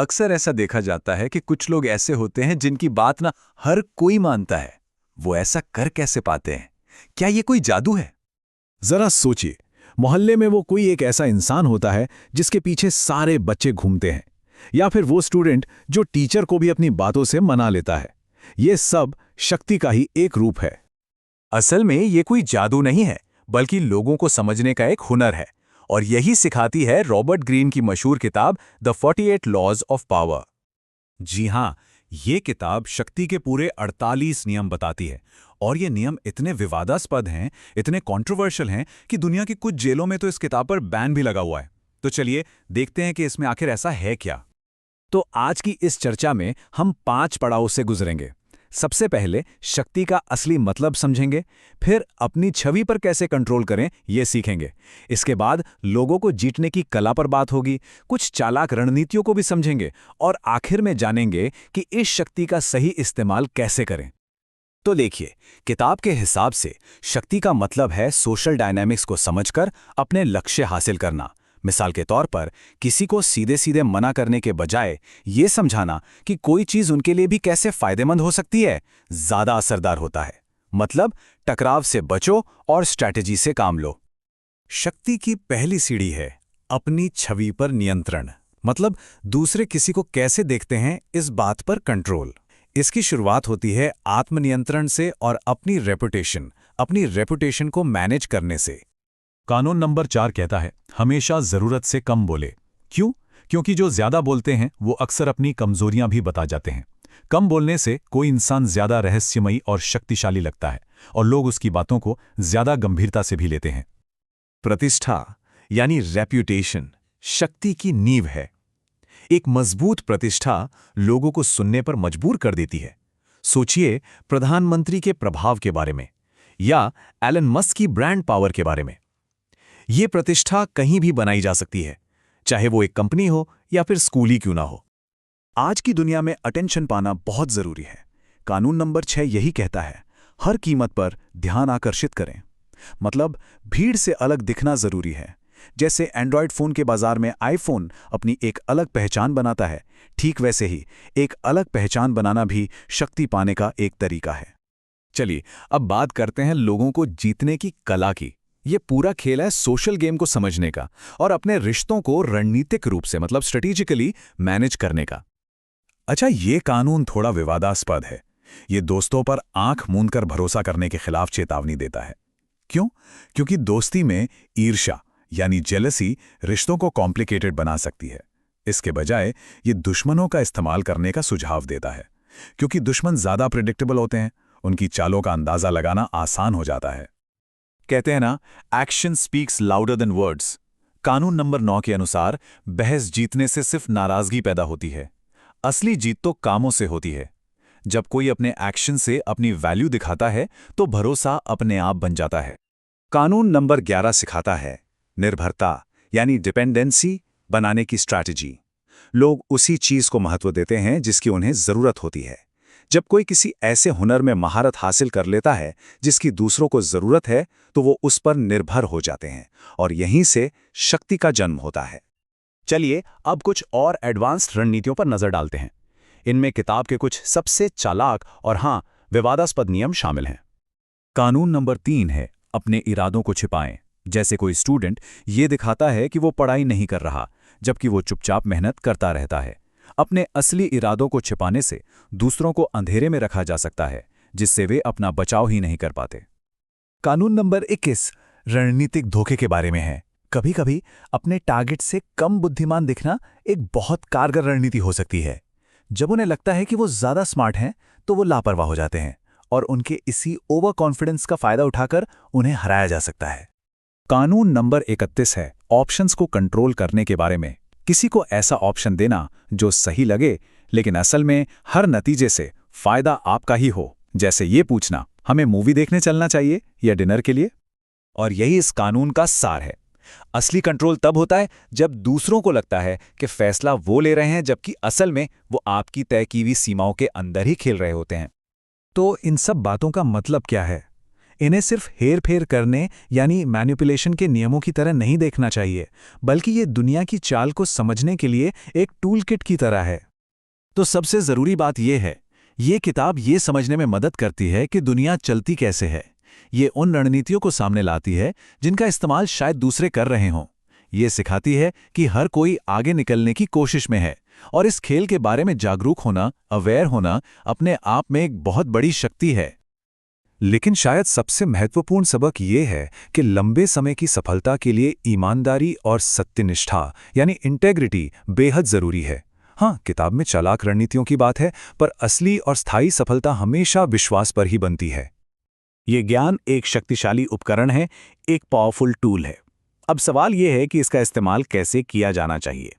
अक्सर ऐसा देखा जाता है कि कुछ लोग ऐसे होते हैं जिनकी बात ना हर कोई मानता है। वो ऐसा कर कैसे पाते हैं? क्या ये कोई जादू है? जरा सोचिए, मोहल्ले में वो कोई एक ऐसा इंसान होता है जिसके पीछे सारे बच्चे घूमते हैं, या फिर वो स्टूडेंट जो टीचर को भी अपनी बातों से मना लेता है। ये सब शक्ति का ही एक रूप है। असल में ये कोई जादू नहीं है, बल्कि लोगों को समझने का एक हुनर है। और यही सिखाती है रॉबर्ट ग्रीन की मशहूर किताब द 48 लॉज ऑफ पावर। जी हाँ, ये किताब शक्ति के पूरे 48 नियम बताती है। और ये नियम इतने विवादास्पद हैं, इतने कंट्रोवर्शियल हैं कि दुनिया की कुछ जेलों में तो इस किताब पर बैन भी लगा हुआ है। तो चलिए देखते हैं कि इसमें आखिर ऐसा है क्या। तो आज की इस चर्चा में हम 5 पड़ाव से गुजरेंगे। सबसे पहले शक्ति का असली मतलब समझेंगे, फिर अपनी छवि पर कैसे कंट्रोल करें ये सीखेंगे। इसके बाद लोगों को जीतने की कला पर बात होगी, कुछ चालाक रणनीतियों को भी समझेंगे, और आखिर में जानेंगे कि इस शक्ति का सही इस्तेमाल कैसे करें। तो देखिए, किताब के हिसाब से शक्ति का मतलब है सोशल डायनामिक्स को समझकर अपने लक्ष्य हासिल करना। मिसाल के तौर पर किसी को सीधे सीधे मना करने के बजाय ये समझाना कि कोई चीज़ उनके लिए भी कैसे फायदेमंद हो सकती है, ज़्यादा असरदार होता है। मतलब टकराव से बचो और स्ट्रैटेजी से काम लो। शक्ति की पहली सीढ़ी है अपनी छवि पर नियंत्रण। मतलब दूसरे किसी को कैसे देखते हैं इस बात पर कंट्रोल। इसकी शुरुआत होती है आत्मनियंत्रण से और अपनी रेपुटेशन को मैनेज करने से। कानून नंबर 4 कहता है, हमेशा ज़रूरत से कम बोले। क्यों? क्योंकि जो ज़्यादा बोलते हैं वो अक्सर अपनी कमजोरियां भी बता जाते हैं। कम बोलने से कोई इंसान ज़्यादा रहस्यमयी और शक्तिशाली लगता है, और लोग उसकी बातों को ज़्यादा गंभीरता से भी लेते हैं। प्रतिष्ठा यानी रेप्यूटेशन शक्ति की नींव है। एक मजबूत प्रतिष्ठा लोगों को सुनने पर मजबूर कर देती है। सोचिए प्रधानमंत्री के प्रभाव के बारे में, या एलन मस्क की ब्रांड पावर के बारे में। ये प्रतिष्ठा कहीं भी बनाई जा सकती है, चाहे वो एक कंपनी हो या फिर स्कूल ही क्यों ना हो। आज की दुनिया में अटेंशन पाना बहुत जरूरी है। कानून नंबर 6 यही कहता है, हर कीमत पर ध्यान आकर्षित करें। मतलब भीड़ से अलग दिखना जरूरी है। जैसे एंड्रॉयड फोन के बाजार में आईफोन अपनी एक अलग पहचान बनाता है, ठीक वैसे ही एक अलग पहचान बनाना भी शक्ति पाने का एक तरीका है। चलिए अब बात करते हैं लोगों को जीतने की कला की। ये पूरा खेल है सोशल गेम को समझने का और अपने रिश्तों को रणनीतिक रूप से, मतलब स्ट्रेटेजिकली मैनेज करने का। अच्छा, ये कानून थोड़ा विवादास्पद है। ये दोस्तों पर आंख मूंदकर भरोसा करने के खिलाफ चेतावनी देता है। क्यों? क्योंकि दोस्ती में ईर्ष्या यानी जेलसी रिश्तों को कॉम्प्लिकेटेड बना सकती है। इसके बजाय ये दुश्मनों का इस्तेमाल करने का सुझाव देता है, क्योंकि दुश्मन ज्यादा प्रेडिक्टेबल होते हैं, उनकी चालों का अंदाजा लगाना आसान हो जाता है। कहते हैं ना, action speaks louder than words. कानून नंबर 9 के अनुसार बहस जीतने से सिर्फ नाराजगी पैदा होती है, असली जीत तो कामों से होती है। जब कोई अपने एक्शन से अपनी वैल्यू दिखाता है तो भरोसा अपने आप बन जाता है। कानून नंबर 11 सिखाता है निर्भरता यानी डिपेंडेंसी बनाने की स्ट्रैटेजी। लोग उसी चीज को महत्व देते हैं जिसकी उन्हें जरूरत होती है। जब कोई किसी ऐसे हुनर में महारत हासिल कर लेता है जिसकी दूसरों को जरूरत है, तो वो उस पर निर्भर हो जाते हैं, और यहीं से शक्ति का जन्म होता है। चलिए अब कुछ और एडवांस्ड रणनीतियों पर नजर डालते हैं। इनमें किताब के कुछ सबसे चालाक और हाँ विवादास्पद नियम शामिल हैं। कानून नंबर 3 है अपने इरादों को छिपाएं। जैसे कोई स्टूडेंट ये दिखाता है कि वो पढ़ाई नहीं कर रहा, जबकि वो चुपचाप मेहनत करता रहता है। अपने असली इरादों को छिपाने से दूसरों को अंधेरे में रखा जा सकता है, जिससे वे अपना बचाव ही नहीं कर पाते। कानून नंबर 21 रणनीतिक धोखे के बारे में है। कभी कभी अपने टारगेट से कम बुद्धिमान दिखना एक बहुत कारगर रणनीति हो सकती है। जब उन्हें लगता है कि वो ज्यादा स्मार्ट हैं, तो वो लापरवाह हो जाते हैं, और उनके इसी ओवर कॉन्फिडेंस का फायदा उठाकर उन्हें हराया जा सकता है। कानून नंबर 31 है ऑप्शंस को कंट्रोल करने के बारे में। किसी को ऐसा ऑप्शन देना जो सही लगे, लेकिन असल में हर नतीजे से फायदा आपका ही हो। जैसे ये पूछना, हमें मूवी देखने चलना चाहिए या डिनर के लिए? और यही इस कानून का सार है। असली कंट्रोल तब होता है जब दूसरों को लगता है कि फैसला वो ले रहे हैं, जबकि असल में वो आपकी तय की हुई सीमाओं के अंदर ही खेल रहे होते हैं। तो इन सब बातों का मतलब क्या है? इन्हें सिर्फ हेर फेर करने यानी मैनिपुलेशन के नियमों की तरह नहीं देखना चाहिए, बल्कि ये दुनिया की चाल को समझने के लिए एक टूल किट की तरह है। तो सबसे ज़रूरी बात यह है, ये किताब ये समझने में मदद करती है कि दुनिया चलती कैसे है। ये उन रणनीतियों को सामने लाती है जिनका इस्तेमाल शायद दूसरे कर रहे हों। ये सिखाती है कि हर कोई आगे निकलने की कोशिश में है, और इस खेल के बारे में जागरूक होना, अवेयर होना अपने आप में एक बहुत बड़ी शक्ति है। लेकिन शायद सबसे महत्वपूर्ण सबक ये है कि लंबे समय की सफलता के लिए ईमानदारी और सत्यनिष्ठा यानी इंटेग्रिटी बेहद ज़रूरी है। हाँ, किताब में चालाक रणनीतियों की बात है, पर असली और स्थायी सफलता हमेशा विश्वास पर ही बनती है। ये ज्ञान एक शक्तिशाली उपकरण है, एक पावरफुल टूल है। अब सवाल यह है कि इसका इस्तेमाल कैसे किया जाना चाहिए।